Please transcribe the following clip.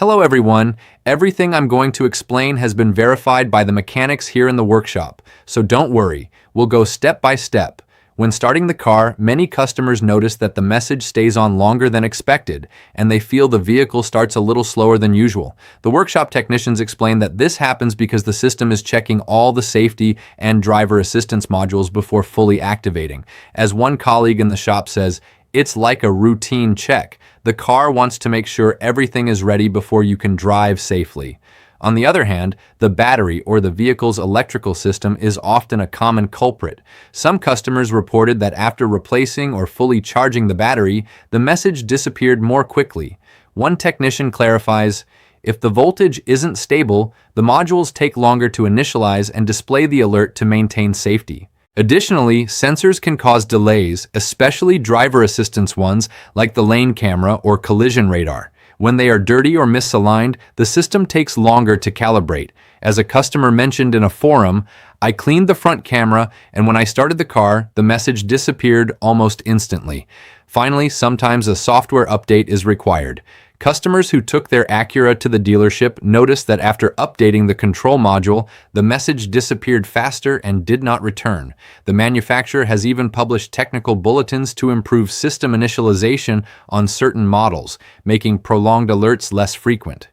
Hello everyone, everything I'm going to explain has been verified by the mechanics here in the workshop, so don't worry, we'll go step by step. When starting the car, many customers notice that the message stays on longer than expected, and they feel the vehicle starts a little slower than usual. The workshop technicians explain that this happens because the system is checking all the safety and driver assistance modules before fully activating. As one colleague in the shop says, "It's like a routine check. The car wants to make sure everything is ready before you can drive safely." On the other hand, the battery or the vehicle's electrical system is often a common culprit. Some customers reported that after replacing or fully charging the battery, the message disappeared more quickly. One technician clarifies, "If the voltage isn't stable, the modules take longer to initialize and display the alert to maintain safety." Additionally, sensors can cause delays, especially driver assistance ones like the lane camera or collision radar. When they are dirty or misaligned, the system takes longer to calibrate. As a customer mentioned in a forum, "I cleaned the front camera, and when I started the car, the message disappeared almost instantly." Finally, sometimes a software update is required. Customers who took their Acura to the dealership noticed that after updating the control module, the message disappeared faster and did not return. The manufacturer has even published technical bulletins to improve system initialization on certain models, making prolonged alerts less frequent.